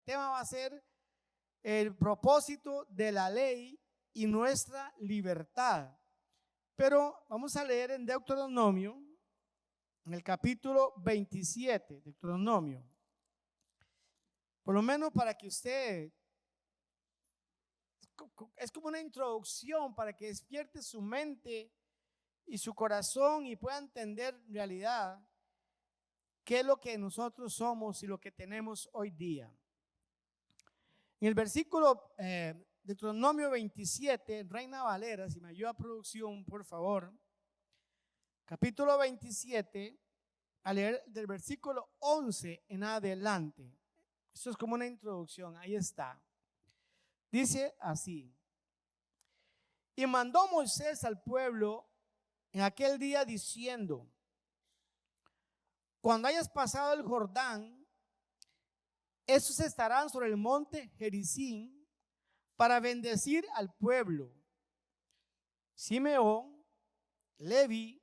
tema va a ser el propósito de la ley y nuestra libertad. Pero vamos a leer en Deuteronomio, en el capítulo 27, Deuteronomio. Por lo menos para que usted, es como una introducción para que despierte su mente y su corazón y pueda entender en realidad qué es lo que nosotros somos y lo que tenemos hoy día. En el versículo Deuteronomio 27, Reina Valera, si me ayuda a producción, por favor. Capítulo 27, a leer del versículo 11 en adelante. Esto es como una introducción, ahí está. Dice así: y mandó Moisés al pueblo en aquel día diciendo: cuando hayas pasado el Jordán, estos estarán sobre el monte Gerizim para bendecir al pueblo. Simeón, Leví,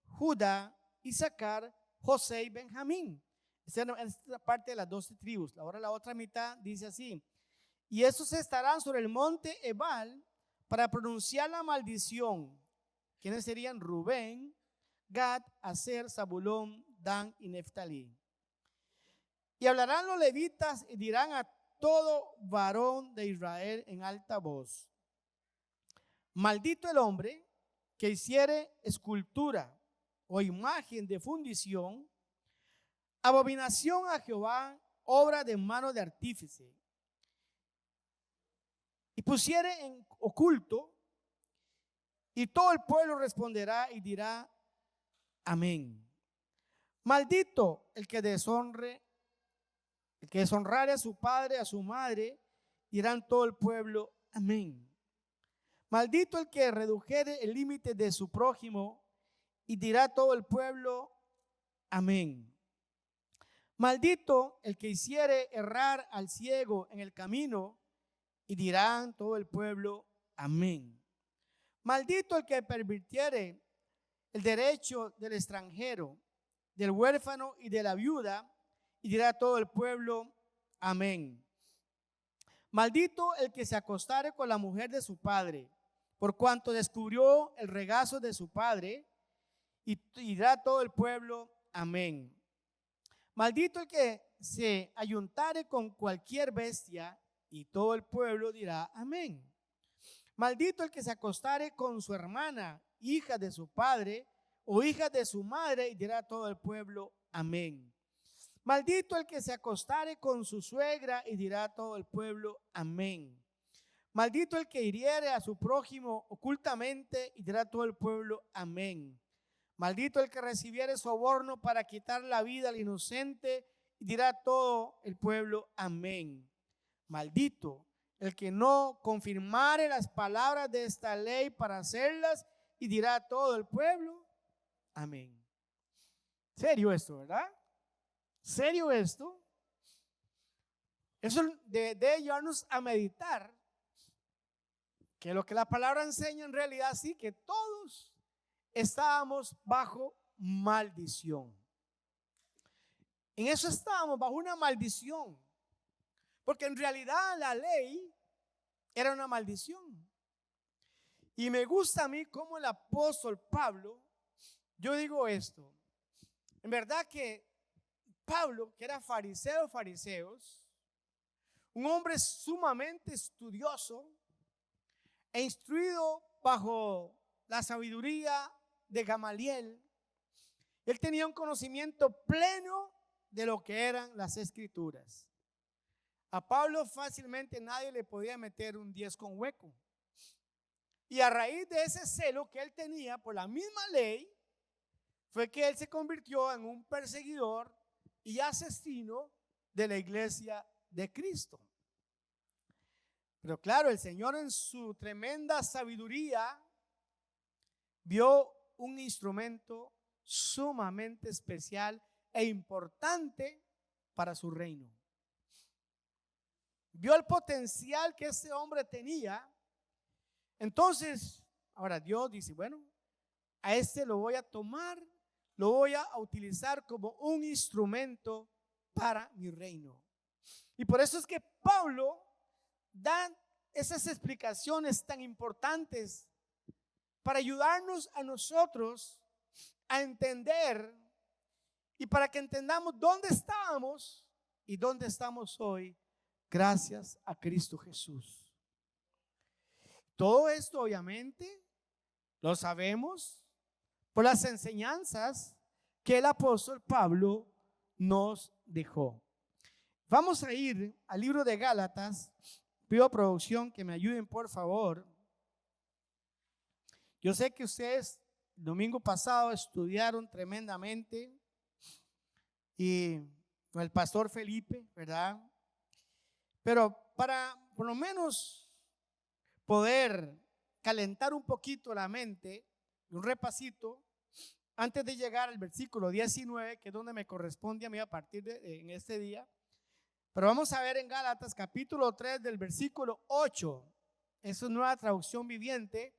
Judá, Isaacar, José y Benjamín. Esta es la parte de las 12 tribus. Ahora la otra mitad dice así: y estos estarán sobre el monte Ebal para pronunciar la maldición. ¿Quiénes serían? Rubén, Gad, Aser, Zabulón, Dan y Neftalí. Y hablarán los levitas y dirán a todo varón de Israel en alta voz: maldito el hombre que hiciere escultura o imagen de fundición, abominación a Jehová, obra de mano de artífice, y pusiere en oculto, y todo el pueblo responderá y dirá: amén. Maldito el que deshonrare a su padre, a su madre, dirán todo el pueblo: amén. Maldito el que redujere el límite de su prójimo, y dirá todo el pueblo: amén. Maldito el que hiciere errar al ciego en el camino, y dirán todo el pueblo: amén. Maldito el que pervirtiere el derecho del extranjero, del huérfano y de la viuda, y dirá todo el pueblo: amén. Maldito el que se acostare con la mujer de su padre, por cuanto descubrió el regazo de su padre, y dirá todo el pueblo: amén. Maldito el que se ayuntare con cualquier bestia, y todo el pueblo dirá: amén. Maldito el que se acostare con su hermana, hija de su padre o hija de su madre, y dirá todo el pueblo: amén. Maldito el que se acostare con su suegra, y dirá todo el pueblo: amén. Maldito el que hiriere a su prójimo ocultamente, y dirá todo el pueblo: amén. Maldito el que recibiere soborno para quitar la vida al inocente, y dirá todo el pueblo: amén. Maldito el que no confirmare las palabras de esta ley para hacerlas, y dirá todo el pueblo: amén. Serio esto, ¿verdad? Serio esto. Eso debe llevarnos a meditar que lo que la palabra enseña en realidad sí, que todos estábamos bajo maldición. En eso estábamos, bajo una maldición. Porque en realidad la ley era una maldición. Y me gusta a mí como el apóstol Pablo, yo digo esto: en verdad que Pablo, que era fariseos, un hombre sumamente estudioso e instruido bajo la sabiduría de Gamaliel, él tenía un conocimiento pleno de lo que eran las escrituras. A Pablo fácilmente nadie le podía meter un 10 con hueco. Y a raíz de ese celo que él tenía por la misma ley, fue que él se convirtió en un perseguidor y asesino de la iglesia de Cristo. Pero claro, el Señor en su tremenda sabiduría vio un instrumento sumamente especial e importante para su reino. Vio el potencial que ese hombre tenía. Entonces, ahora Dios dice: bueno, a este lo voy a tomar, lo voy a utilizar como un instrumento para mi reino. Y por eso es que Pablo da esas explicaciones tan importantes para ayudarnos a nosotros a entender y para que entendamos dónde estábamos y dónde estamos hoy gracias a Cristo Jesús. Todo esto obviamente lo sabemos por las enseñanzas que el apóstol Pablo nos dejó. Vamos a ir al libro de Gálatas. Pido a producción que me ayuden, por favor. Yo sé que ustedes el domingo pasado estudiaron tremendamente y con el pastor Felipe, ¿verdad? Pero para por lo menos poder calentar un poquito la mente, un repasito, antes de llegar al versículo 19, que es donde me corresponde a mí a partir de en este día. Pero vamos a ver en Gálatas capítulo 3 del versículo 8. Es una nueva traducción viviente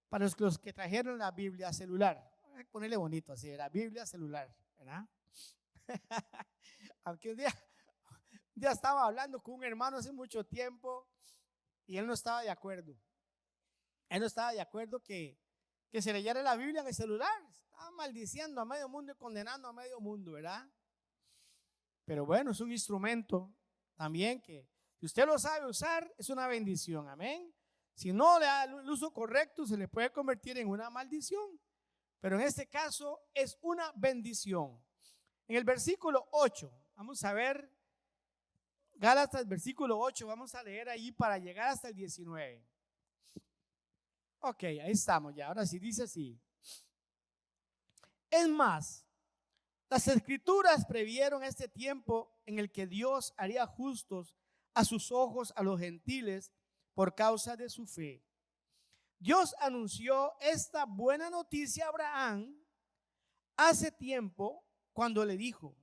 para los que trajeron la Biblia celular. Voy a ponerle bonito así, la Biblia celular, ¿verdad? Aunque un día estaba hablando con un hermano hace mucho tiempo y él no estaba de acuerdo. Él no estaba de acuerdo que se leyera la Biblia en el celular. Estaba maldiciendo a medio mundo y condenando a medio mundo, ¿verdad? Pero bueno, es un instrumento también que si usted lo sabe usar, es una bendición, amén. Si no le da el uso correcto, se le puede convertir en una maldición. Pero en este caso es una bendición. En el versículo 8, vamos a ver, Gálatas, versículo 8, vamos a leer ahí para llegar hasta el 19. Ok, ahí estamos ya, ahora sí dice así. Es más, las escrituras previeron este tiempo en el que Dios haría justos a sus ojos a los gentiles por causa de su fe. Dios anunció esta buena noticia a Abraham hace tiempo cuando le dijo: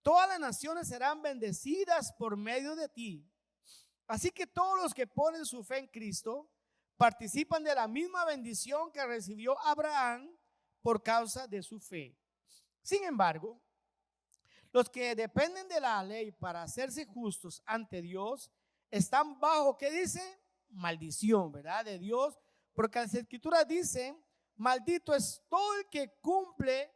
todas las naciones serán bendecidas por medio de ti. Así que todos los que ponen su fe en Cristo participan de la misma bendición que recibió Abraham por causa de su fe. Sin embargo, los que dependen de la ley para hacerse justos ante Dios están bajo, ¿qué dice? Maldición, ¿verdad? De Dios, porque las escrituras dicen: maldito es todo el que cumple,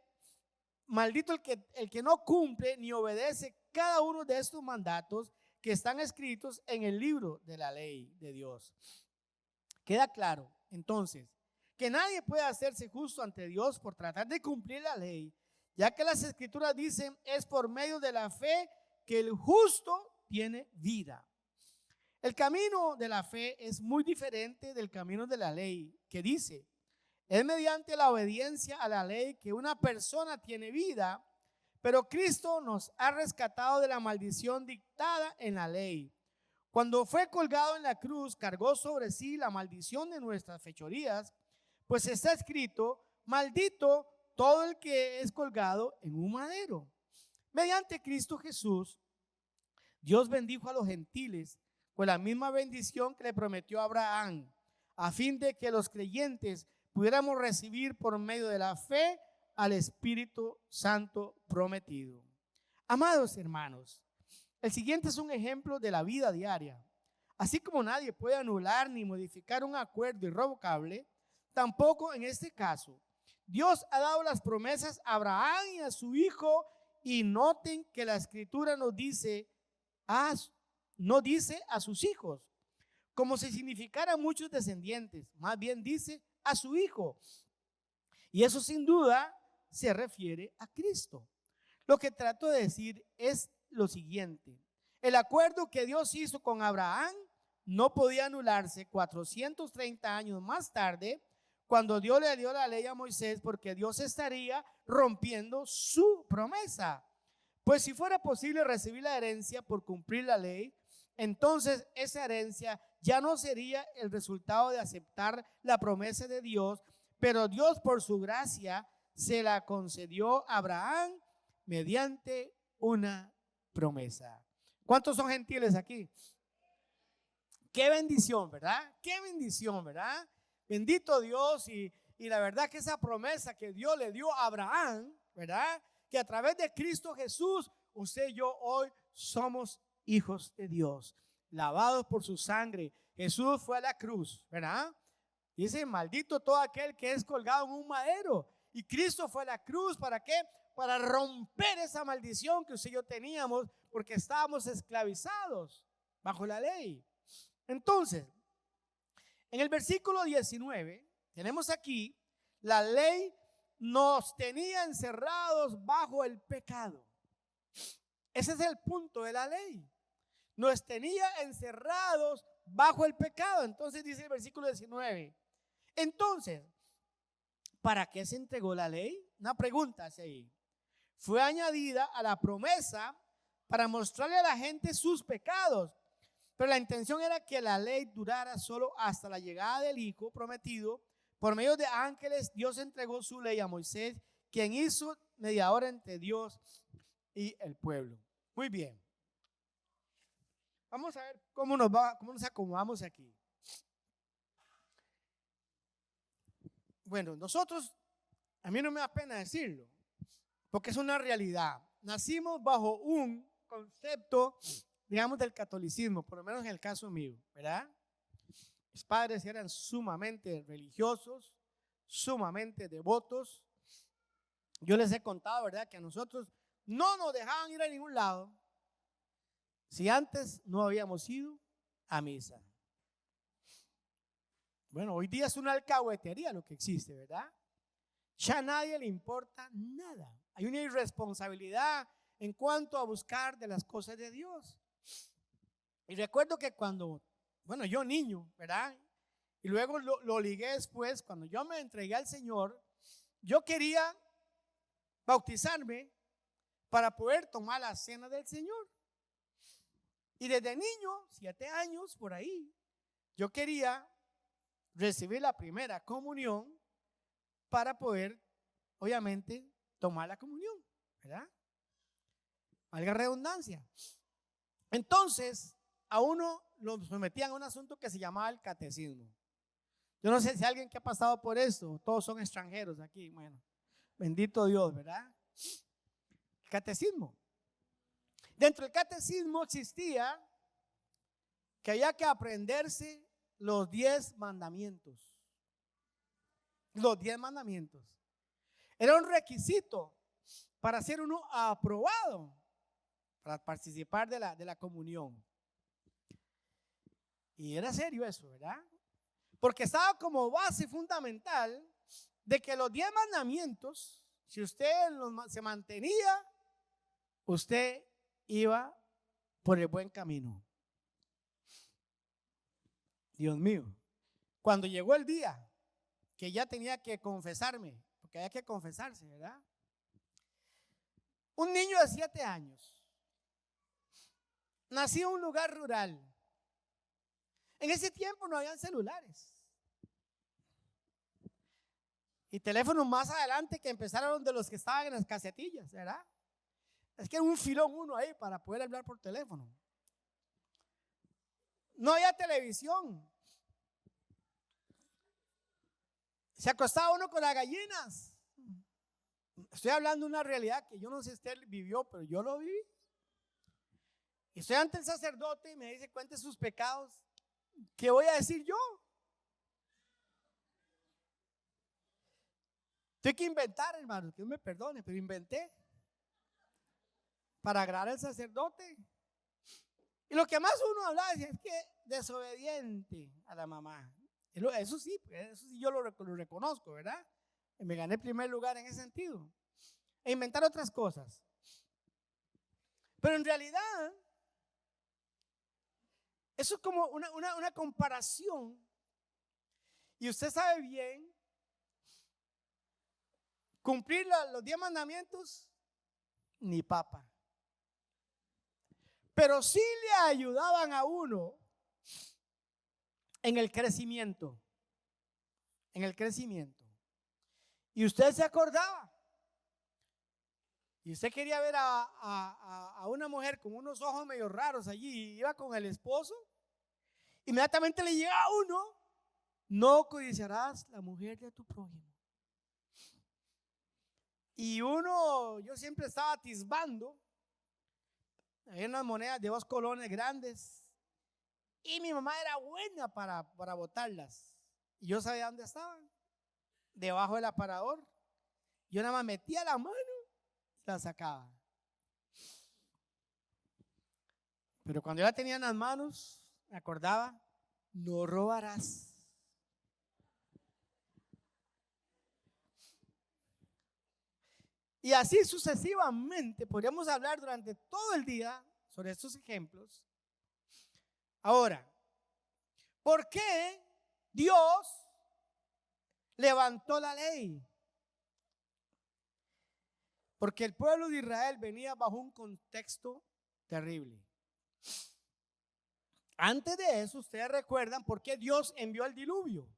maldito el que no cumple ni obedece cada uno de estos mandatos que están escritos en el libro de la ley de Dios. Queda claro, entonces, que nadie puede hacerse justo ante Dios por tratar de cumplir la ley, ya que las escrituras dicen: es por medio de la fe que el justo tiene vida. El camino de la fe es muy diferente del camino de la ley, que dice: es mediante la obediencia a la ley que una persona tiene vida, pero Cristo nos ha rescatado de la maldición dictada en la ley. Cuando fue colgado en la cruz, cargó sobre sí la maldición de nuestras fechorías, pues está escrito: maldito todo el que es colgado en un madero. Mediante Cristo Jesús, Dios bendijo a los gentiles con la misma bendición que le prometió a Abraham, a fin de que los creyentes pudiéramos recibir por medio de la fe al Espíritu Santo prometido. Amados hermanos, el siguiente es un ejemplo de la vida diaria. Así como nadie puede anular ni modificar un acuerdo irrevocable, tampoco en este caso. Dios ha dado las promesas a Abraham y a su hijo, y noten que la escritura no dice a sus hijos, como si significara muchos descendientes, más bien dice a su hijo. Y eso sin duda se refiere a Cristo. Lo que trato de decir es lo siguiente: el acuerdo que Dios hizo con Abraham no podía anularse 430 años más tarde, cuando Dios le dio la ley a Moisés, porque Dios estaría rompiendo su promesa. Pues si fuera posible recibir la herencia por cumplir la ley, entonces esa herencia ya no sería el resultado de aceptar la promesa de Dios, pero Dios por su gracia se la concedió a Abraham mediante una promesa. ¿Cuántos son gentiles aquí? Qué bendición, ¿verdad? Qué bendición, ¿verdad? Bendito Dios. Y la verdad que esa promesa que Dios le dio a Abraham, ¿verdad? Que a través de Cristo Jesús, usted y yo hoy somos hijos de Dios, lavados por su sangre. Jesús fue a la cruz, ¿verdad? Dice, maldito todo aquel que es colgado en un madero. Y Cristo fue a la cruz, ¿para qué? Para romper esa maldición que usted y yo teníamos, porque estábamos esclavizados bajo la ley. Entonces, en el versículo 19, tenemos aquí, la ley nos tenía encerrados bajo el pecado. Ese es el punto de la ley. Nos tenía encerrados bajo el pecado. Entonces dice el versículo 19. Entonces, ¿para qué se entregó la ley? Una pregunta hacia ahí. Fue añadida a la promesa para mostrarle a la gente sus pecados. Pero la intención era que la ley durara solo hasta la llegada del Hijo prometido. Por medio de ángeles, Dios entregó su ley a Moisés, quien hizo mediador entre Dios y el pueblo. Muy bien. Vamos a ver cómo nos acomodamos aquí. Bueno, nosotros, a mí no me da pena decirlo, porque es una realidad. Nacimos bajo un concepto, digamos, del catolicismo, por lo menos en el caso mío, ¿verdad? Mis padres eran sumamente religiosos, sumamente devotos. Yo les he contado, ¿verdad?, que a nosotros no nos dejaban ir a ningún lado si antes no habíamos ido a misa. Bueno, hoy día es una alcahuetería lo que existe, ¿verdad? Ya a nadie le importa nada. Hay una irresponsabilidad en cuanto a buscar de las cosas de Dios. Y recuerdo que cuando, bueno, yo niño, ¿verdad? Y luego lo ligué después, cuando yo me entregué al Señor, yo quería bautizarme para poder tomar la cena del Señor. Y desde niño, 7 años por ahí, yo quería recibir la primera comunión para poder, obviamente, tomar la comunión, ¿verdad? Valga redundancia. Entonces, a uno lo sometían a un asunto que se llamaba el catecismo. Yo no sé si alguien que ha pasado por esto, todos son extranjeros aquí, bueno, bendito Dios, ¿verdad? El catecismo. Dentro del catecismo existía que había que aprenderse los 10 mandamientos. Los 10 mandamientos. Era un requisito para ser uno aprobado para participar de la comunión. Y era serio eso, ¿verdad? Porque estaba como base fundamental de que los 10 mandamientos, si usted se mantenía, usted iba por el buen camino. Dios mío, cuando llegó el día que ya tenía que confesarme, porque había que confesarse, ¿verdad? Un niño de 7 años, nació en un lugar rural. En ese tiempo no habían celulares. Y teléfonos más adelante que empezaron de los que estaban en las casetillas, ¿verdad? Es que era un filón uno ahí para poder hablar por teléfono. No había televisión. Se acostaba uno con las gallinas. Estoy hablando de una realidad que yo no sé si usted vivió, pero yo lo viví. Y estoy ante el sacerdote y me dice, cuente sus pecados. ¿Qué voy a decir yo? Tengo que inventar, hermano, que Dios me perdone, pero inventé para agradar al sacerdote. Y lo que más uno hablaba es que desobediente a la mamá. Eso sí yo lo reconozco, ¿verdad? Y me gané el primer lugar en ese sentido. E inventar otras cosas. Pero en realidad, eso es como una comparación. Y usted sabe bien, cumplir los 10 mandamientos, ni papa. Pero sí le ayudaban a uno en el crecimiento. En el crecimiento. Y usted se acordaba. Y usted quería ver a una mujer con unos ojos medio raros allí, y iba con el esposo. Inmediatamente le llega a uno: no codiciarás la mujer de tu prójimo. Y yo siempre estaba atisbando Había unas monedas de 2 colones grandes. Y mi mamá era buena para botarlas. Y yo sabía dónde estaban. Debajo del aparador. Yo nada más metía la mano y la sacaba. Pero cuando yo la tenía en las manos, me acordaba, no robarás. Y así sucesivamente, podríamos hablar durante todo el día sobre estos ejemplos. Ahora, ¿por qué Dios levantó la ley? Porque el pueblo de Israel venía bajo un contexto terrible. Antes de eso, ustedes recuerdan por qué Dios envió el diluvio.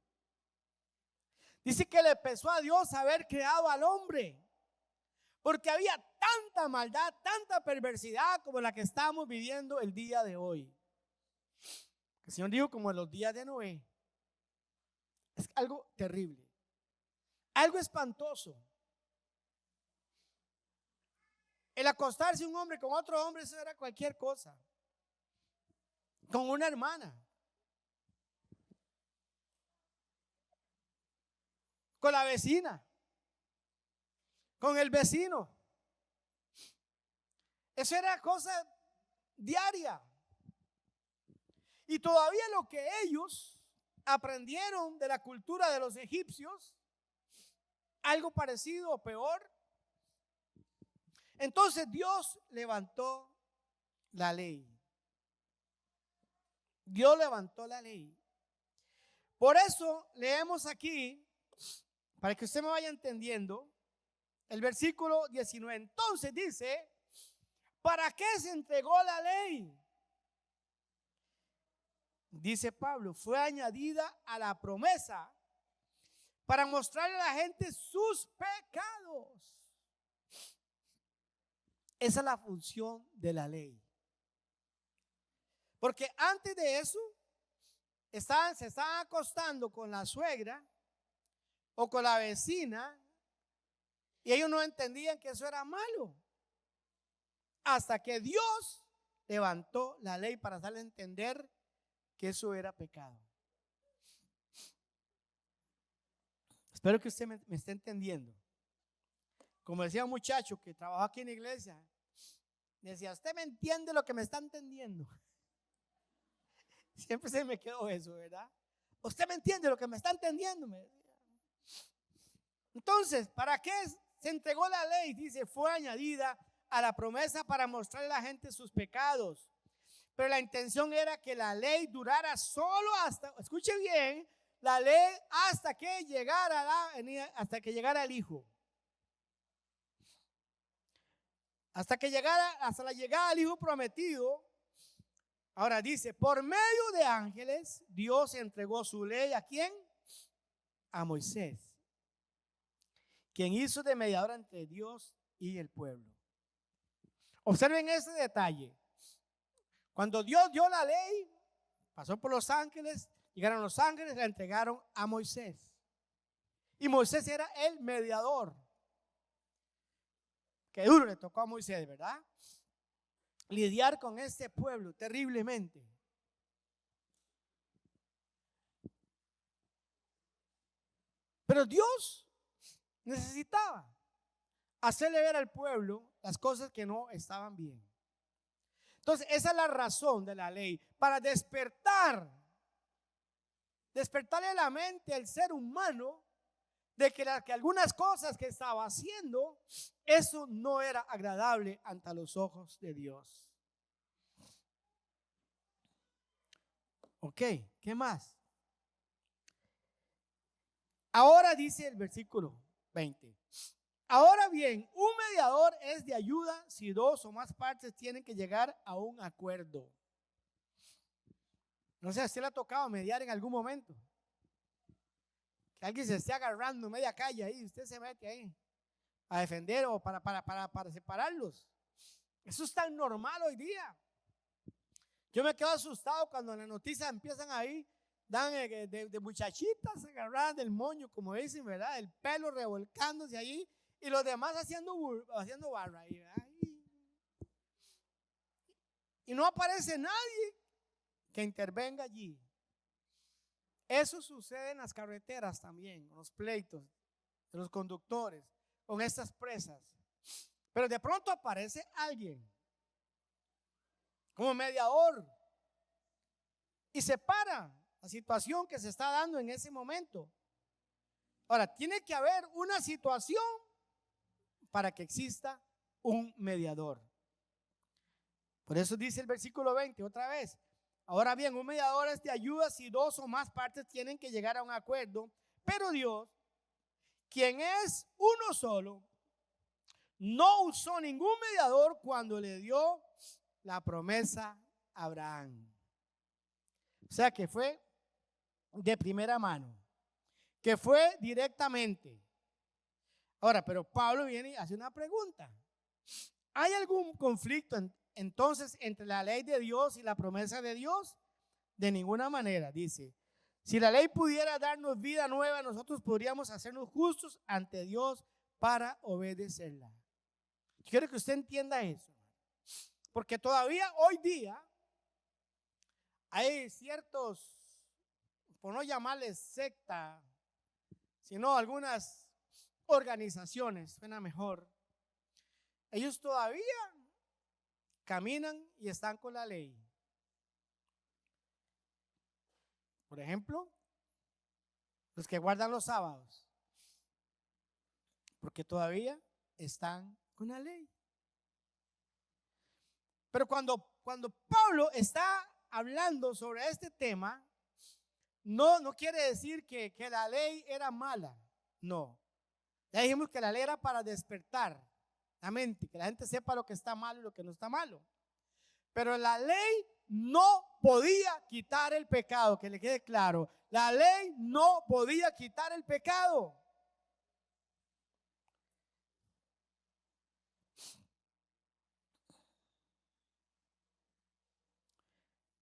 Dice que le pesó a Dios haber creado al hombre, porque había tanta maldad, tanta perversidad como la que estamos viviendo el día de hoy. El Señor dijo como en los días de Noé. Es algo terrible, algo espantoso. El acostarse un hombre con otro hombre, eso era cualquier cosa. Con una hermana, con la vecina, con el vecino. Eso era cosa diaria. Y todavía lo que ellos aprendieron de la cultura de los egipcios, algo parecido o peor. Entonces Dios levantó la ley. Dios levantó la ley. Por eso leemos aquí, para que usted me vaya entendiendo, el versículo 19. Entonces dice, ¿para qué se entregó la ley? Dice Pablo, fue añadida a la promesa para mostrarle a la gente sus pecados. Esa es la función de la ley. Porque antes de eso, se estaban acostando con la suegra o con la vecina y ellos no entendían que eso era malo. Hasta que Dios levantó la ley para darle a entender que eso era pecado. Espero que usted me esté entendiendo. Como decía un muchacho que trabajó aquí en la iglesia, decía, ¿usted me entiende lo que me está entendiendo? Siempre se me quedó eso, ¿verdad? ¿Usted me entiende lo que me está entendiendo? Me decía. Entonces, ¿para qué se entregó la ley? Dice, fue añadida a la promesa para mostrarle a la gente sus pecados. Pero la intención era que la ley durara solo hasta, escuche bien, la ley hasta que llegara el Hijo. Hasta la llegada del Hijo prometido. Ahora dice, por medio de ángeles, Dios entregó su ley ¿a quién? A Moisés, quien hizo de mediador entre Dios y el pueblo. Observen ese detalle. Cuando Dios dio la ley, pasó por los ángeles, llegaron los ángeles, la entregaron a Moisés. Y Moisés era el mediador. Qué duro le tocó a Moisés, ¿verdad? Lidiar con este pueblo terriblemente. Pero Dios necesitaba hacerle ver al pueblo las cosas que no estaban bien. Entonces, esa es la razón de la ley, para despertarle la mente al ser humano de que algunas cosas que estaba haciendo, eso no era agradable ante los ojos de Dios. Ok, ¿qué más? Ahora dice el versículo 20. Ahora bien, un mediador es de ayuda si dos o más partes tienen que llegar a un acuerdo. No sé, ¿a usted le ha tocado mediar en algún momento? Que alguien se esté agarrando media calle ahí, usted se mete ahí a defender o para separarlos. Eso es tan normal hoy día. Yo me quedo asustado cuando en las noticias empiezan ahí, dan de muchachitas agarradas del moño, como dicen, ¿verdad? El pelo revolcándose ahí y los demás haciendo barra ahí, ¿verdad? y no aparece nadie que intervenga allí. Eso sucede en las carreteras también, con los pleitos de los conductores, con estas presas. Pero de pronto aparece alguien como mediador y separa la situación que se está dando en ese momento. Ahora, tiene que haber una situación para que exista un mediador. Por eso dice el versículo 20 otra vez. Ahora bien, un mediador es de ayuda si dos o más partes tienen que llegar a un acuerdo. Pero Dios, quien es uno solo, no usó ningún mediador cuando le dio la promesa a Abraham. O sea que fue de primera mano, que fue directamente. Ahora, pero Pablo viene y hace una pregunta. ¿Hay algún conflicto entonces entre la ley de Dios y la promesa de Dios? De ninguna manera, dice. Si la ley pudiera darnos vida nueva, nosotros podríamos hacernos justos ante Dios para obedecerla. Quiero que usted entienda eso, porque todavía hoy día hay ciertos, por no llamarles secta, sino algunas organizaciones, suena mejor. Ellos todavía caminan y están con la ley. Por ejemplo, los que guardan los sábados, porque todavía están con la ley. Pero cuando Pablo está hablando sobre este tema, no quiere decir que la ley era mala. No. Ya dijimos que la ley era para despertar la mente, que la gente sepa lo que está malo y lo que no está malo. Pero la ley no podía quitar el pecado, que le quede claro. La ley no podía quitar el pecado.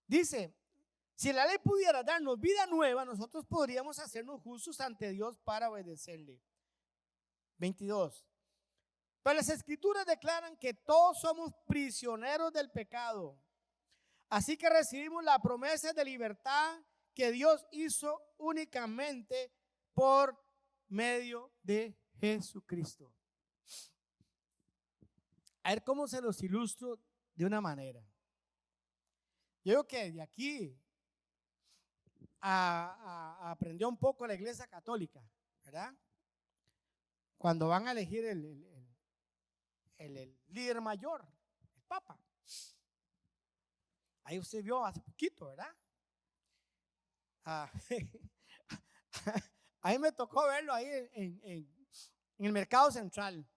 Dice, si la ley pudiera darnos vida nueva, nosotros podríamos hacernos justos ante Dios para obedecerle. 22. Pero las escrituras declaran que todos somos prisioneros del pecado. Así que recibimos la promesa de libertad que Dios hizo únicamente por medio de Jesucristo. A ver cómo se los ilustro de una manera. Yo creo que de aquí aprendió un poco la Iglesia Católica, ¿verdad? Cuando van a elegir el líder mayor, el Papa. Ahí usted vio hace poquito, ¿verdad? Ahí me tocó verlo ahí en el mercado central.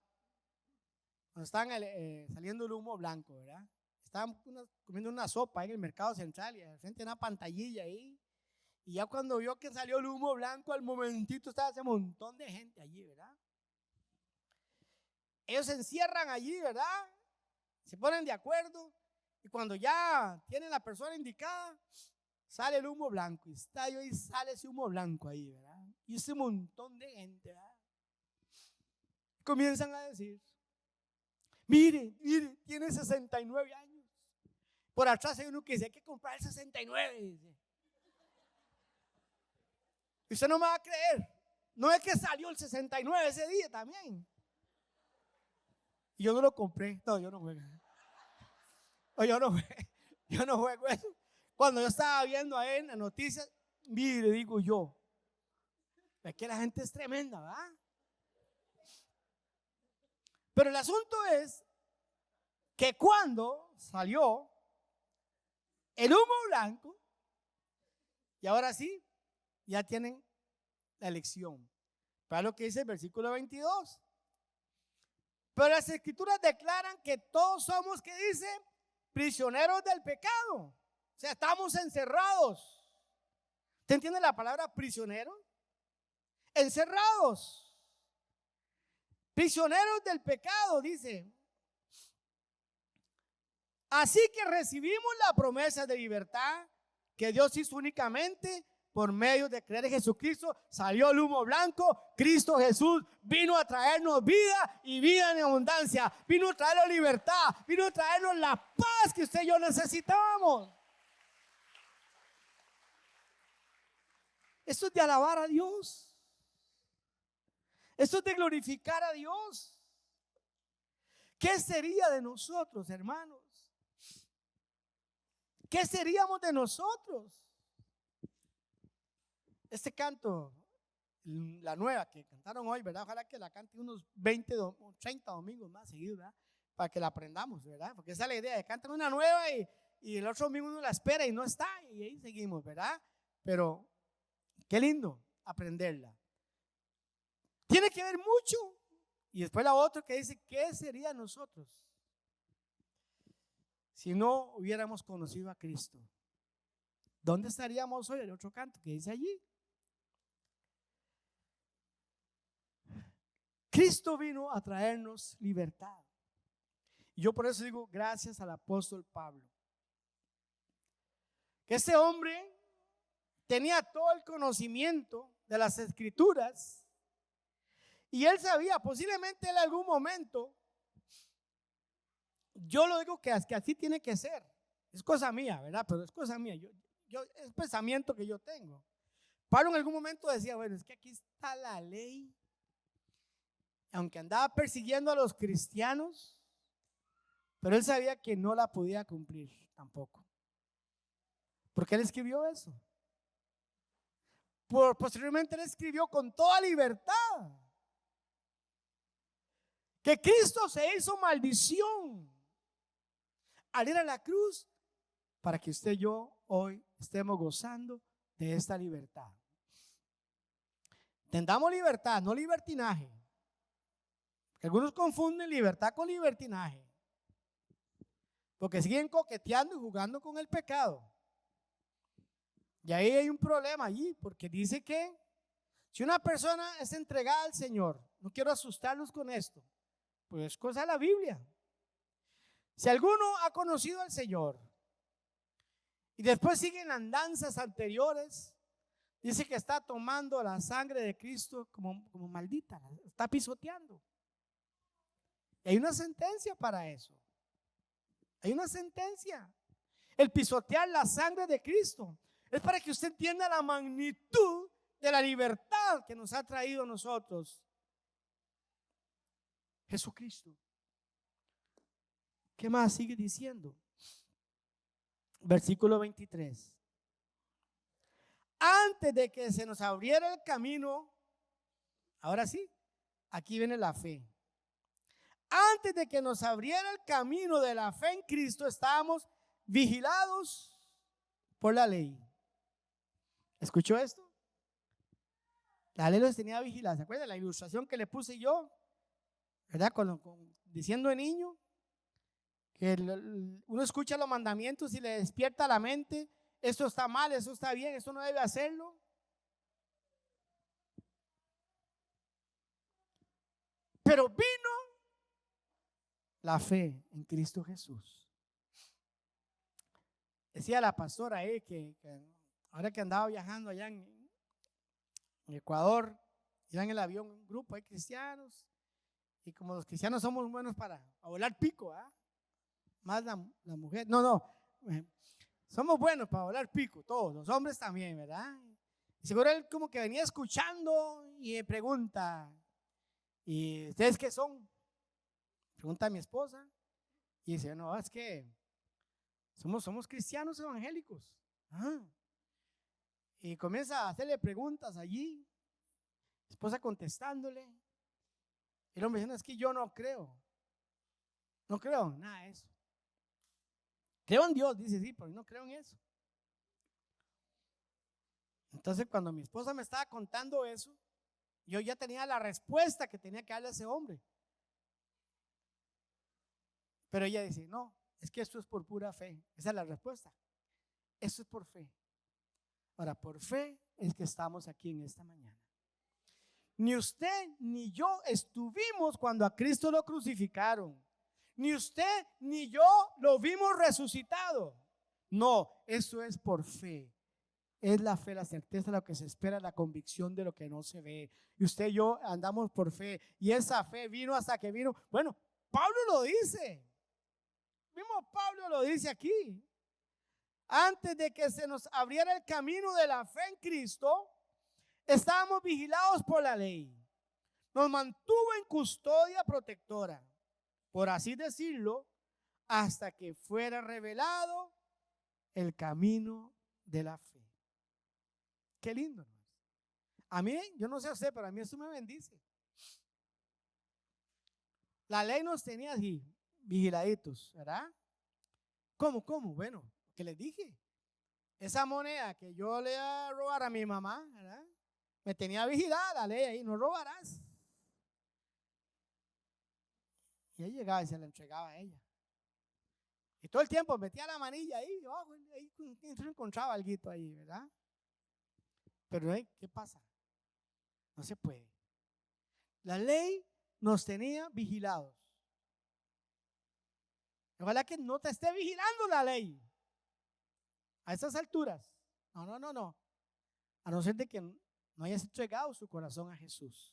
Cuando estaban saliendo el humo blanco, ¿verdad? Estaban comiendo una sopa ahí en el mercado central y al frente una pantallilla ahí. Y ya cuando vio que salió el humo blanco, al momentito estaba ese montón de gente allí, ¿verdad? Ellos se encierran allí, ¿verdad? Se ponen de acuerdo. Y cuando ya tienen la persona indicada, sale el humo blanco. Y está ahí y sale ese humo blanco ahí, ¿verdad? Y ese montón de gente, ¿verdad? Comienzan a decir, mire, tiene 69 años. Por atrás hay uno que dice, hay que comprar el 69, dice. Y usted no me va a creer. No es que salió el 69 ese día también. Y yo no lo compré. No, yo no juego. Yo no juego eso. Cuando yo estaba viendo ahí en las noticias, mire, digo yo, es que la gente es tremenda, ¿verdad? Pero el asunto es que cuando salió el humo blanco, y ahora sí, ya tienen la elección. Para lo que dice el versículo 22. Pero las escrituras declaran que todos somos, ¿qué dice? Prisioneros del pecado. O sea, estamos encerrados. ¿Te entiende la palabra prisionero? Encerrados. Prisioneros del pecado, dice. Así que recibimos la promesa de libertad que Dios hizo únicamente por medio de creer en Jesucristo, salió el humo blanco. Cristo Jesús vino a traernos vida y vida en abundancia. Vino a traernos libertad. Vino a traernos la paz que usted y yo necesitábamos. Esto es de alabar a Dios. Esto es de glorificar a Dios. ¿Qué sería de nosotros, hermanos? ¿Qué seríamos de nosotros? Este canto, la nueva que cantaron hoy, ¿verdad? Ojalá que la cante unos 20 o 30 domingos más seguidos, ¿verdad? Para que la aprendamos, ¿verdad? Porque esa es la idea, de cantar una nueva y el otro domingo uno la espera y no está, y ahí seguimos, ¿verdad? Pero qué lindo aprenderla. Tiene que ver mucho. Y después la otra que dice, ¿qué sería de nosotros si no hubiéramos conocido a Cristo? ¿Dónde estaríamos hoy? El otro canto que dice allí. Cristo vino a traernos libertad. Y yo por eso digo, gracias al apóstol Pablo. Que ese hombre tenía todo el conocimiento de las Escrituras. Y él sabía, posiblemente en algún momento, yo lo digo que así tiene que ser. Es cosa mía, ¿verdad? Pero es cosa mía. Es pensamiento que yo tengo. Pablo en algún momento decía, bueno, es que aquí está la ley. Aunque andaba persiguiendo a los cristianos, pero él sabía que no la podía cumplir tampoco. ¿Por qué él escribió eso? Posteriormente él escribió con toda libertad que Cristo se hizo maldición al ir a la cruz para que usted y yo hoy estemos gozando de esta libertad. Tendamos libertad, no libertinaje. Algunos confunden libertad con libertinaje, porque siguen coqueteando y jugando con el pecado. Y ahí hay un problema allí, porque dice que si una persona es entregada al Señor, no quiero asustarlos con esto, pues es cosa de la Biblia. Si alguno ha conocido al Señor y después siguen andanzas anteriores, dice que está tomando la sangre de Cristo como maldita, está pisoteando. Y hay una sentencia para eso. Hay una sentencia. El pisotear la sangre de Cristo es para que usted entienda la magnitud de la libertad que nos ha traído a nosotros Jesucristo. ¿Qué más sigue diciendo? Versículo 23. Antes de que se nos abriera el camino, ahora sí, aquí viene la fe. Antes de que nos abriera el camino de la fe en Cristo, estábamos vigilados por la ley. ¿Escuchó esto? La ley los tenía vigilados. ¿Se acuerdan la ilustración que le puse yo? ¿Verdad? Diciendo de niño que uno escucha los mandamientos y le despierta la mente. Esto está mal, esto está bien, esto no debe hacerlo. Pero vino la fe en Cristo Jesús. Decía la pastora ahí que ahora que andaba viajando allá en Ecuador, iba en el avión un grupo de cristianos, y como los cristianos somos buenos para volar pico, ¿eh? Más la mujer, somos buenos para volar pico, todos, los hombres también, ¿verdad? Y seguro él como que venía escuchando y me pregunta, ¿y ustedes qué son? Pregunta a mi esposa y dice, no, es que somos cristianos evangélicos. Y comienza a hacerle preguntas allí, la esposa contestándole. Y el hombre dice, no, es que yo no creo nada de eso. Creo en Dios, dice, sí, pero no creo en eso. Entonces cuando mi esposa me estaba contando eso, yo ya tenía la respuesta que tenía que darle a ese hombre. Pero ella dice, no, es que esto es por pura fe. Esa es la respuesta. Esto es por fe. Ahora, por fe es que estamos aquí en esta mañana. Ni usted ni yo estuvimos cuando a Cristo lo crucificaron. Ni usted ni yo lo vimos resucitado. No, eso es por fe. es la fe, la certeza de lo que se espera, la convicción de lo que no se ve. Y usted y yo andamos por fe. Y esa fe vino hasta que vino. Bueno, Pablo lo dice. Mismo Pablo lo dice aquí. Antes de que se nos abriera el camino de la fe en Cristo, estábamos vigilados por la ley. Nos mantuvo en custodia protectora, por así decirlo, hasta que fuera revelado el camino de la fe. Qué lindo, hermanos. A mí, yo no sé a usted, pero a mí eso me bendice. La ley nos tenía así, vigiladitos, ¿verdad? ¿Cómo? Bueno, que les dije. Esa moneda que yo le iba a robar a mi mamá, ¿verdad? Me tenía vigilada la ley ahí, no robarás. Y él llegaba y se la entregaba a ella. Y todo el tiempo metía la manilla ahí, ahí encontraba algo ahí, ¿verdad? Pero ¿qué pasa? No se puede. La ley nos tenía vigilados. Ojalá que no te esté vigilando la ley a esas alturas. No. A no ser de que no hayas entregado su corazón a Jesús.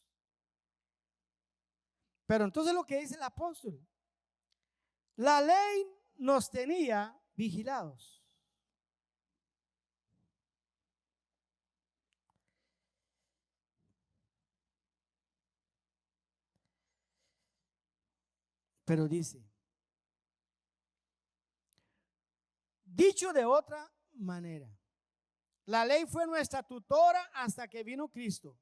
Pero entonces lo que dice el apóstol, la ley nos tenía vigilados. Pero dice, dicho de otra manera, la ley fue nuestra tutora hasta que vino Cristo.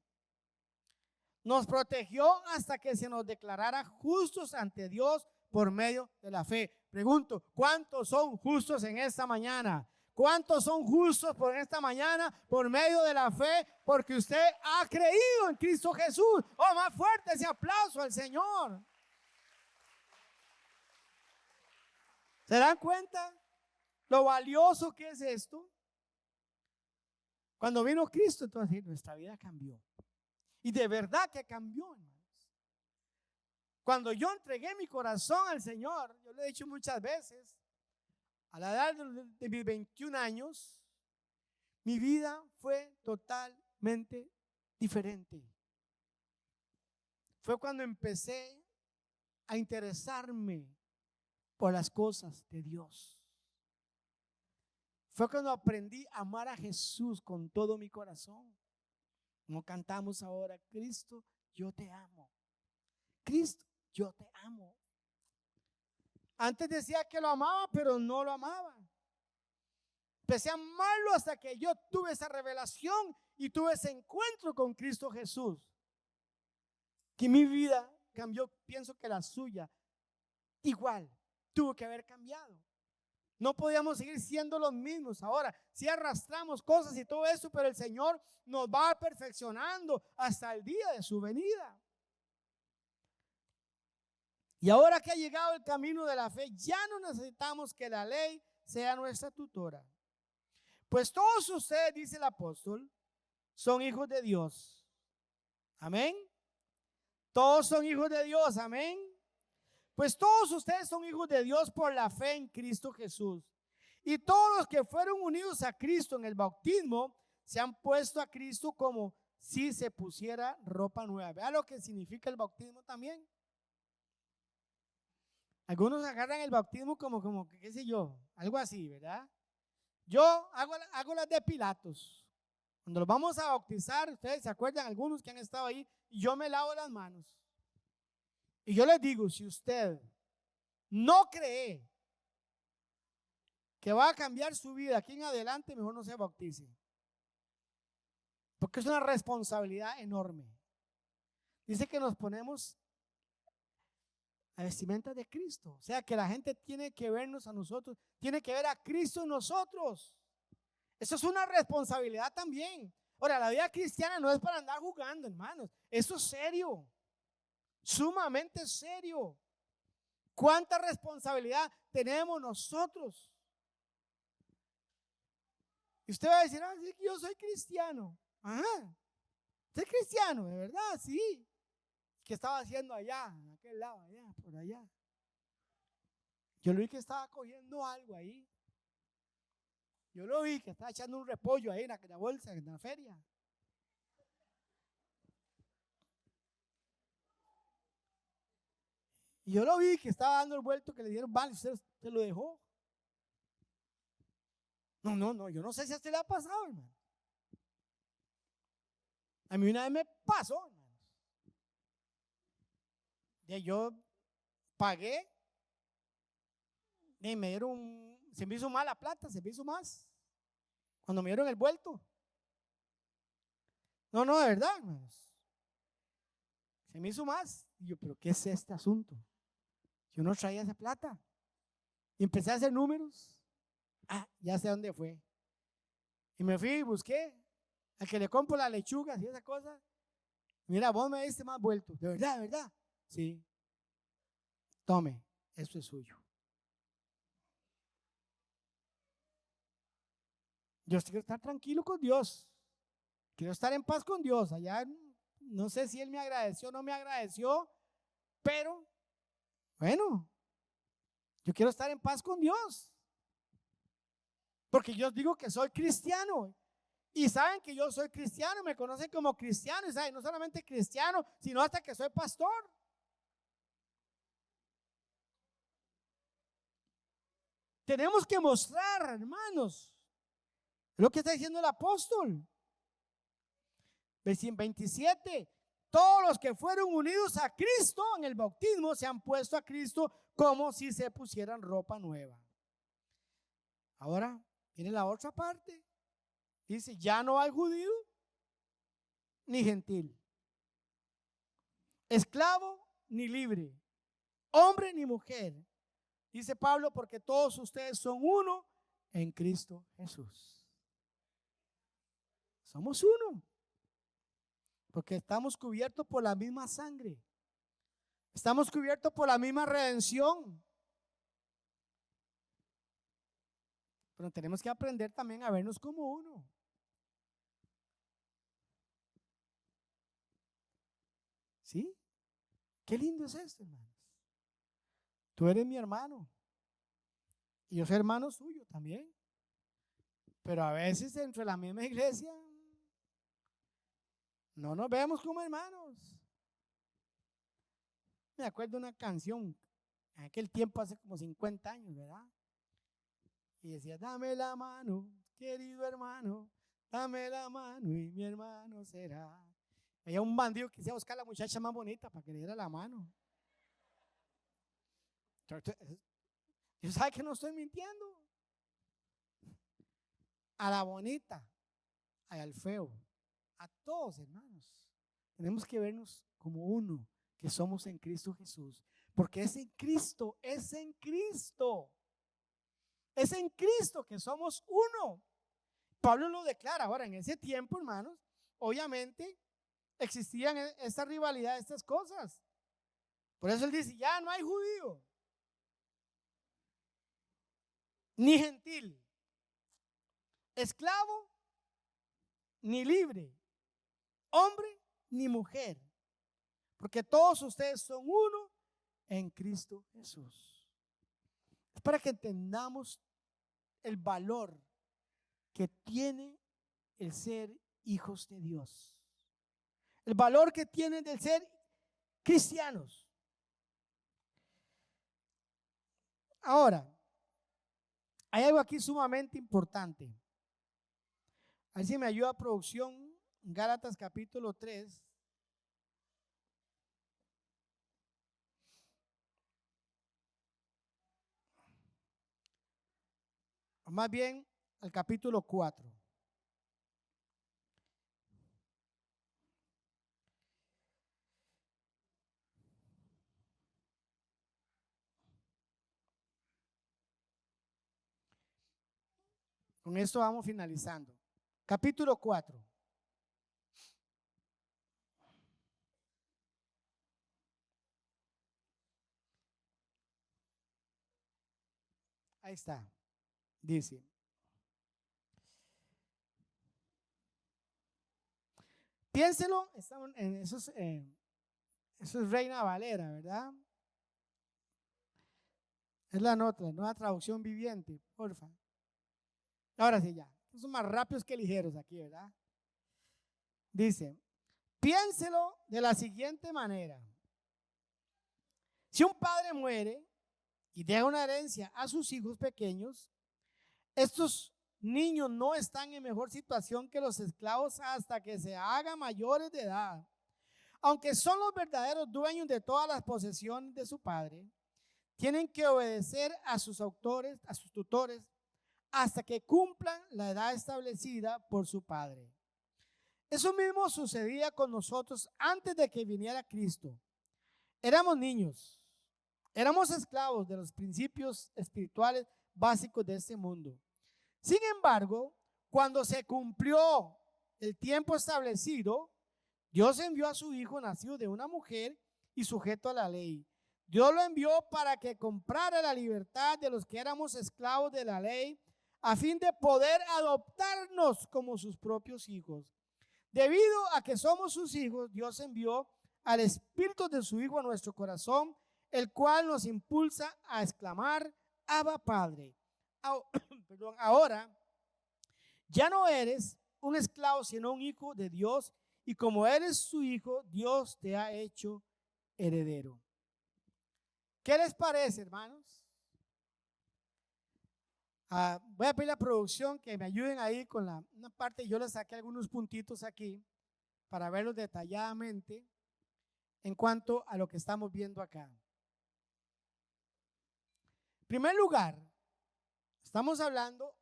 Nos protegió hasta que se nos declarara justos ante Dios por medio de la fe. Pregunto, ¿cuántos son justos en esta mañana? ¿Cuántos son justos por esta mañana por medio de la fe? Porque usted ha creído en Cristo Jesús. Oh, más fuerte ese aplauso al Señor. ¿Se dan cuenta lo valioso que es esto? Cuando vino Cristo, entonces nuestra vida cambió. Y de verdad que cambió, hermanos. Cuando yo entregué mi corazón al Señor, yo lo he dicho muchas veces, a la edad de mis 21 años, mi vida fue totalmente diferente. Fue cuando empecé a interesarme por las cosas de Dios. Fue cuando aprendí a amar a Jesús con todo mi corazón. Como cantamos ahora, Cristo, yo te amo. Cristo, yo te amo. Antes decía que lo amaba, pero no lo amaba. Empecé a amarlo hasta que yo tuve esa revelación y tuve ese encuentro con Cristo Jesús. Que mi vida cambió, pienso que la suya igual tuvo que haber cambiado. No podíamos seguir siendo los mismos. Ahora, sí arrastramos cosas y todo eso, pero el Señor nos va perfeccionando hasta el día de su venida. Y ahora que ha llegado el camino de la fe, ya no necesitamos que la ley sea nuestra tutora. Pues todos ustedes, dice el apóstol, son hijos de Dios. Amén. Todos son hijos de Dios. Amén. Pues todos ustedes son hijos de Dios por la fe en Cristo Jesús. Y todos los que fueron unidos a Cristo en el bautismo se han puesto a Cristo como si se pusiera ropa nueva. Vea lo que significa el bautismo también. Algunos agarran el bautismo como qué sé yo, algo así, ¿verdad? Yo hago las de Pilatos. Cuando los vamos a bautizar, ustedes se acuerdan, algunos que han estado ahí, y yo me lavo las manos. Y yo les digo, si usted no cree que va a cambiar su vida aquí en adelante, mejor no se bautice. Porque es una responsabilidad enorme. Dice que nos ponemos la vestimenta de Cristo. O sea que la gente tiene que vernos a nosotros, tiene que ver a Cristo en nosotros. Eso es una responsabilidad también. Ahora, la vida cristiana no es para andar jugando, hermanos. Eso es serio. Sumamente serio. ¿Cuánta responsabilidad tenemos nosotros? Y usted va a decir, sí, yo soy cristiano. Ajá. ¿Usted es cristiano? ¿De verdad? Sí. ¿Qué estaba haciendo allá? En aquel lado, allá, por allá. Yo lo vi que estaba cogiendo algo ahí. Yo lo vi que estaba echando un repollo ahí en la bolsa, en la feria. Y yo lo vi que estaba dando el vuelto que le dieron, vale, usted lo dejó. No, yo no sé si a usted le ha pasado, hermano. A mí una vez me pasó, hermanos. Yo pagué y me dieron, se me hizo mal la plata, se me hizo más. Cuando me dieron el vuelto. No, de verdad, hermanos. Se me hizo más. Y yo, pero ¿qué es este asunto? Yo no traía esa plata. Y empecé a hacer números. Ya sé dónde fue. Y me fui y busqué al que le compro las lechugas y esa cosa. Mira, vos me diste más vuelto. De verdad. Sí. Tome, esto es suyo. Yo quiero estar tranquilo con Dios. Quiero estar en paz con Dios. Allá no sé si Él me agradeció o no me agradeció, pero bueno, yo quiero estar en paz con Dios. Porque yo digo que soy cristiano. Y saben que yo soy cristiano, me conocen como cristiano. Y saben, no solamente cristiano, sino hasta que soy pastor. Tenemos que mostrar, hermanos, lo que está diciendo el apóstol. Versículo 27. Todos los que fueron unidos a Cristo en el bautismo se han puesto a Cristo como si se pusieran ropa nueva. Ahora viene la otra parte. Dice, ya no hay judío ni gentil, esclavo ni libre, hombre ni mujer. Dice Pablo, porque todos ustedes son uno en Cristo Jesús. Somos uno. Porque estamos cubiertos por la misma sangre. Estamos cubiertos por la misma redención. Pero tenemos que aprender también a vernos como uno. ¿Sí? Qué lindo es esto, hermanos. Tú eres mi hermano. Y yo soy hermano suyo también. Pero a veces dentro de la misma iglesia no nos vemos como hermanos. Me acuerdo de una canción en aquel tiempo, hace como 50 años, ¿verdad? Y decía, dame la mano, querido hermano, dame la mano y mi hermano será. Había un bandido que quisiera buscar a la muchacha más bonita para que le diera la mano. Yo sabe que no estoy mintiendo. A la bonita, al feo, a todos, hermanos. Tenemos que vernos como uno, que somos en Cristo Jesús. Porque es en Cristo, es en Cristo. Es en Cristo que somos uno. Pablo lo declara. Ahora, en ese tiempo, hermanos, obviamente existían esta rivalidad, estas cosas. Por eso él dice, ya no hay judío, ni gentil, esclavo, ni libre, hombre, ni mujer. Porque todos ustedes son uno en Cristo Jesús. Es para que entendamos el valor que tiene el ser hijos de Dios. El valor que tienen del ser cristianos. Ahora, hay algo aquí sumamente importante. A ver si me ayuda producción. Gálatas capítulo 3. O más bien, al capítulo 4. Con esto vamos finalizando. Capítulo 4. Ahí está. Dice. Piénselo. Eso es Reina Valera, ¿verdad? Es la nota, nueva traducción viviente, porfa. Ahora sí ya. Son más rápidos que ligeros aquí, ¿verdad? Dice, piénselo de la siguiente manera. Si un padre muere y deja una herencia a sus hijos pequeños, estos niños no están en mejor situación que los esclavos hasta que se hagan mayores de edad. Aunque son los verdaderos dueños de todas las posesiones de su padre, tienen que obedecer a sus autores, a sus tutores, hasta que cumplan la edad establecida por su padre. Eso mismo sucedía con nosotros antes de que viniera Cristo. Éramos niños, éramos esclavos de los principios espirituales básicos de este mundo. Sin embargo, cuando se cumplió el tiempo establecido, Dios envió a su hijo nacido de una mujer y sujeto a la ley. Dios lo envió para que comprara la libertad de los que éramos esclavos de la ley, a fin de poder adoptarnos como sus propios hijos. Debido a que somos sus hijos, Dios envió al Espíritu de su Hijo a nuestro corazón, el cual nos impulsa a exclamar, Abba Padre. Ahora, ya no eres un esclavo, sino un hijo de Dios, y como eres su hijo, Dios te ha hecho heredero. ¿Qué les parece, hermanos? Voy a pedir a la producción que me ayuden ahí con una parte. Yo les saqué algunos puntitos aquí para verlos detalladamente en cuanto a lo que estamos viendo acá. En primer lugar, estamos hablando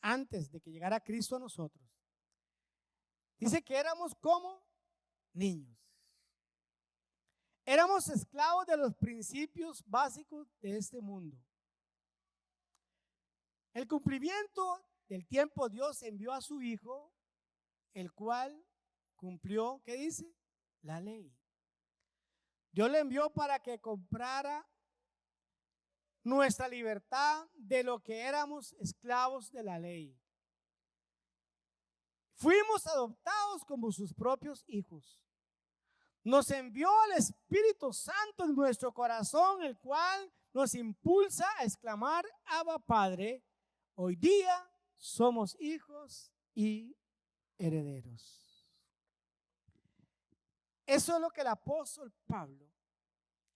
antes de que llegara Cristo a nosotros. Dice que éramos como niños. Éramos esclavos de los principios básicos de este mundo. El cumplimiento del tiempo, Dios envió a su Hijo, el cual cumplió, ¿qué dice? La ley. Dios le envió para que comprara nuestra libertad de lo que éramos esclavos de la ley. Fuimos adoptados como sus propios hijos. Nos envió el Espíritu Santo en nuestro corazón, el cual nos impulsa a exclamar, Abba Padre. Hoy día somos hijos y herederos. Eso es lo que el apóstol Pablo,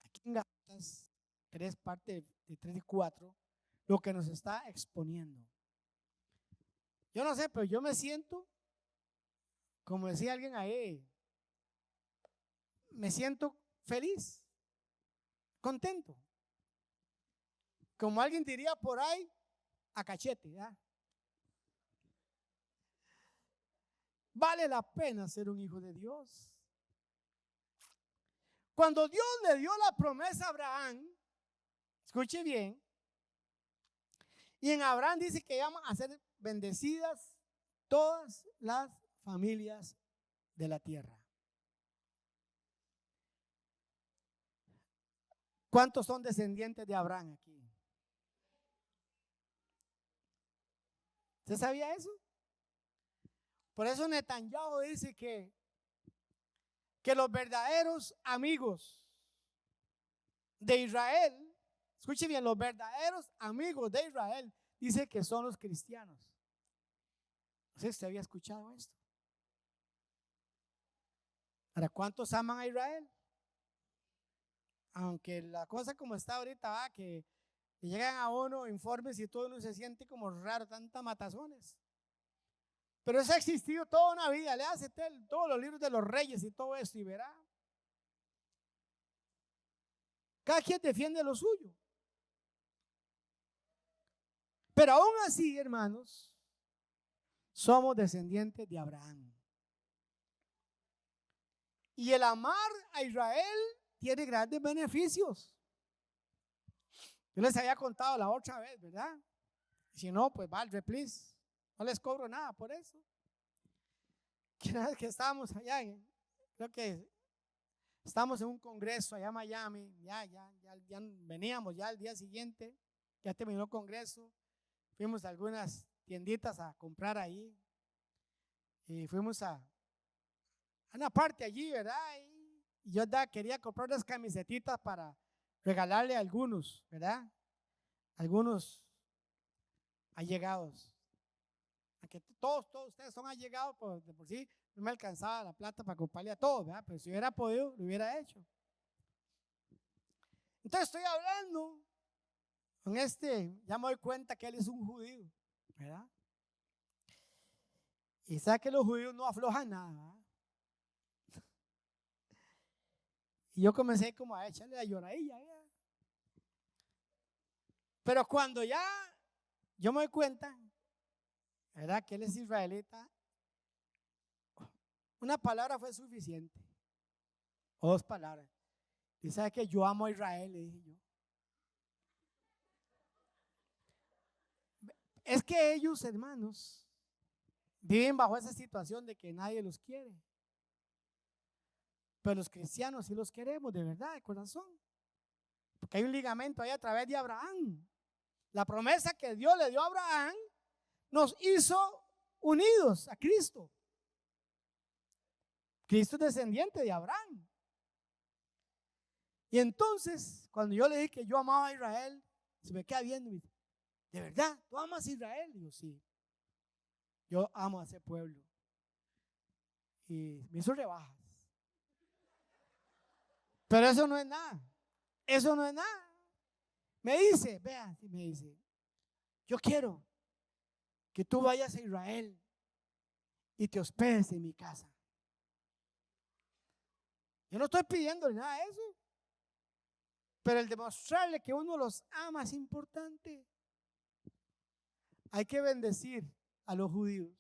aquí en Gálatas 3, parte de 3 y 4, lo que nos está exponiendo. Yo no sé, pero yo me siento, como decía alguien ahí, me siento feliz, contento. Como alguien diría por ahí, a cachete, ¿ya? Vale la pena ser un hijo de Dios. Cuando Dios le dio la promesa a Abraham, escuche bien, y en Abraham dice que llama a ser bendecidas todas las familias de la tierra. ¿Cuántos son descendientes de Abraham aquí? ¿Usted sabía eso? Por eso Netanyahu dice que los verdaderos amigos de Israel, escuche bien, los verdaderos amigos de Israel, dice que son los cristianos. No sé si usted había escuchado esto. ¿Para cuántos aman a Israel? Aunque la cosa como está ahorita va, que llegan a uno informes y todo uno se siente como raro, tanta matazones. Pero eso ha existido toda una vida. Le hace todos los libros de los reyes y todo esto y verá. Cada quien defiende lo suyo. Pero aún así, hermanos, somos descendientes de Abraham. Y el amar a Israel tiene grandes beneficios. Yo les había contado la otra vez, ¿verdad? Si no, pues vale, please. No les cobro nada por eso. Que estábamos allá, creo que estamos en un congreso allá en Miami, ya veníamos ya al día siguiente, ya terminó el congreso, fuimos a algunas tienditas a comprar ahí y fuimos a una parte allí, ¿verdad? Y yo quería comprar unas camisetitas para regalarle a algunos, ¿verdad? Algunos allegados. porque todos ustedes son allegados, pues de por sí no me alcanzaba la plata para comprarle a todos, ¿verdad? Pero si hubiera podido, lo hubiera hecho. Entonces estoy hablando con ya me doy cuenta que él es un judío, ¿verdad? Y sabe que los judíos no aflojan nada, ¿verdad? Y yo comencé como a echarle la lloradilla, ¿verdad? Pero cuando ya yo me doy cuenta, ¿verdad? Que él es israelita, una palabra fue suficiente, o 2 palabras. Y sabe que yo amo a Israel, le dije yo. Es que ellos, hermanos, viven bajo esa situación de que nadie los quiere. Pero los cristianos sí los queremos, de verdad, de corazón. Porque hay un ligamento ahí a través de Abraham. La promesa que Dios le dio a Abraham nos hizo unidos a Cristo. Cristo es descendiente de Abraham. Y entonces, cuando yo le dije que yo amaba a Israel, se me queda viendo y me dice, ¿de verdad? ¿Tú amas a Israel? Digo, sí. Yo amo a ese pueblo. Y me hizo rebajas. Pero eso no es nada. Eso no es nada. Me dice, vea, me dice, yo quiero que tú vayas a Israel y te hospedes en mi casa. Yo no estoy pidiéndole nada de eso. Pero el demostrarle que uno los ama es importante. Hay que bendecir a los judíos.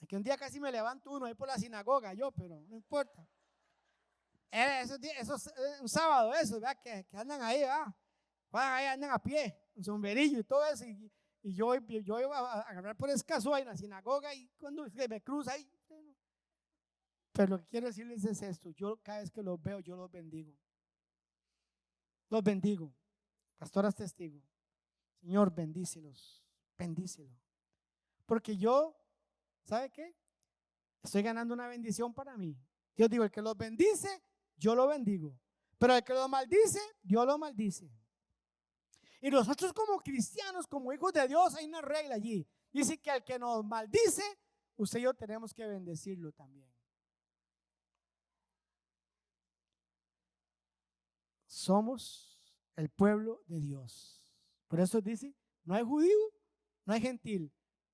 Que un día casi me levanto uno ahí por la sinagoga, yo, pero no importa. Esos un sábado, eso, ¿verdad? Que andan ahí, ¿verdad? Van ahí, andan a pie, un sombrerillo y todo eso. Y yo iba a agarrar por escaso ahí en la sinagoga y cuando me cruza ahí. Pero lo que quiero decirles es esto: yo cada vez que los veo, yo los bendigo. Los bendigo. Pastoras testigo. Señor, bendícelos, bendícelos. Porque yo, ¿sabe qué? Estoy ganando una bendición para mí. Dios dijo, el que los bendice, yo lo bendigo. Pero el que los maldice, Dios lo maldice. Y nosotros como cristianos, como hijos de Dios, hay una regla allí. Dice que al que nos maldice, usted y yo tenemos que bendecirlo también. Somos el pueblo de Dios. Por eso dice, no hay judío, no hay gentil,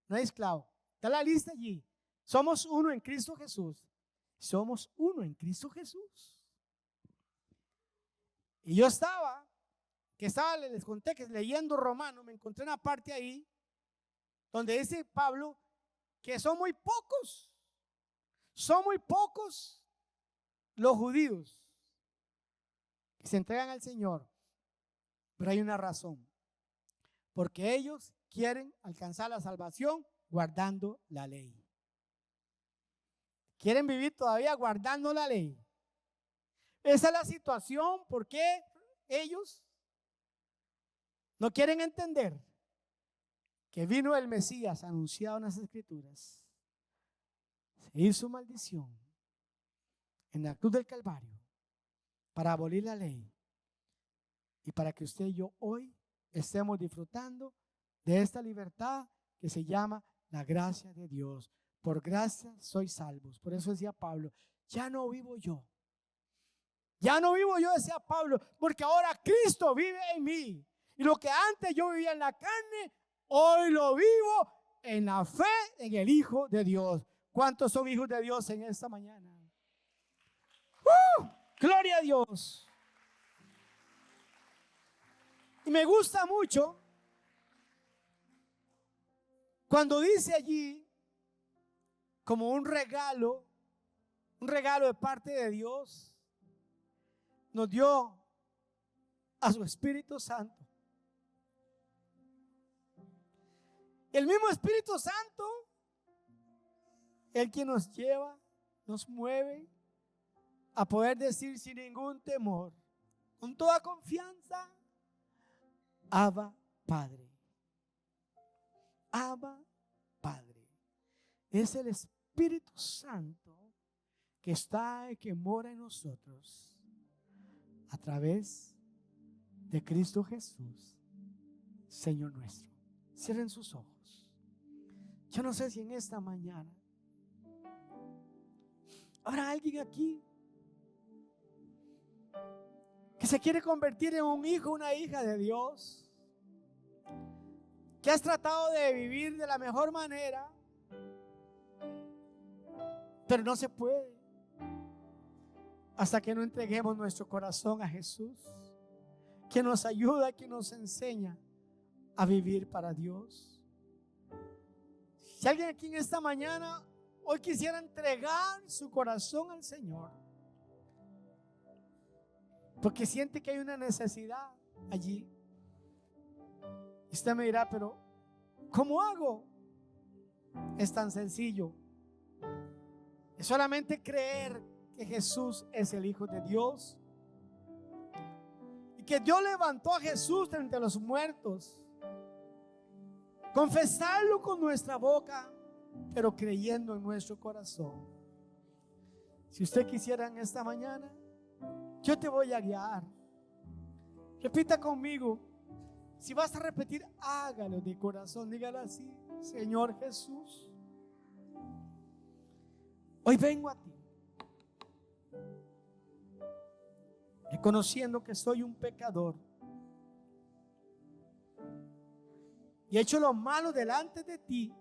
no hay esclavo. Está la lista allí. Somos uno en Cristo Jesús. Somos uno en Cristo Jesús. Y yo les conté que leyendo Romano, me encontré una parte ahí donde dice Pablo que son muy pocos los judíos que se entregan al Señor. Pero hay una razón, porque ellos quieren alcanzar la salvación guardando la ley. Quieren vivir todavía guardando la ley. Esa es la situación. ¿Por qué ellos no quieren entender que vino el Mesías anunciado en las Escrituras? Se hizo maldición en la cruz del Calvario para abolir la ley y para que usted y yo hoy estemos disfrutando de esta libertad que se llama la gracia de Dios. Por gracia sois salvos. Por eso decía Pablo, ya no vivo yo. Ya no vivo yo, decía Pablo, porque ahora Cristo vive en mí. Y lo que antes yo vivía en la carne, hoy lo vivo en la fe en el Hijo de Dios. ¿Cuántos son hijos de Dios en esta mañana? ¡Gloria a Dios! Y me gusta mucho cuando dice allí, como un regalo de parte de Dios, nos dio a su Espíritu Santo. El mismo Espíritu Santo, el que nos lleva, nos mueve a poder decir sin ningún temor, con toda confianza, Abba, Padre. Abba, Padre. Es el Espíritu Santo que está y que mora en nosotros a través de Cristo Jesús, Señor nuestro. Cierren sus ojos. Yo no sé si en esta mañana habrá alguien aquí que se quiere convertir en un hijo, una hija de Dios, que has tratado de vivir de la mejor manera, pero no se puede hasta que no entreguemos nuestro corazón a Jesús, que nos ayuda, que nos enseña a vivir para Dios. Si alguien aquí en esta mañana hoy quisiera entregar su corazón al Señor, porque siente que hay una necesidad allí, usted me dirá, pero ¿cómo hago? Es tan sencillo. Es solamente creer que Jesús es el Hijo de Dios y que Dios levantó a Jesús de entre los muertos. Confesarlo con nuestra boca, pero creyendo en nuestro corazón. Si usted quisiera en esta mañana, yo te voy a guiar. Repita conmigo. Si vas a repetir, hágalo de corazón. Dígalo así: Señor Jesús, hoy vengo a ti, reconociendo que soy un pecador y he hecho lo malo delante de ti.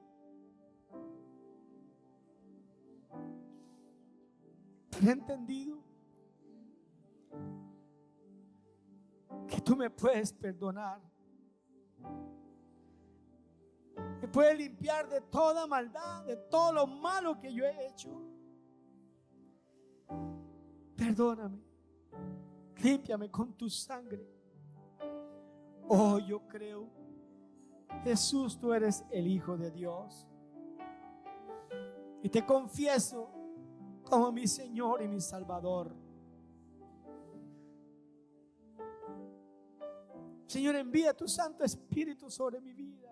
Pero he entendido que tú me puedes perdonar, me puedes limpiar de toda maldad, de todo lo malo que yo he hecho. Perdóname, límpiame con tu sangre. Oh, yo creo, Jesús, tú eres el Hijo de Dios, y te confieso como mi Señor y mi Salvador. Señor, envía tu Santo Espíritu sobre mi vida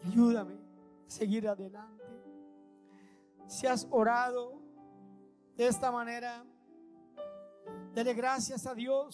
y ayúdame a seguir adelante. Si has orado de esta manera, dele gracias a Dios.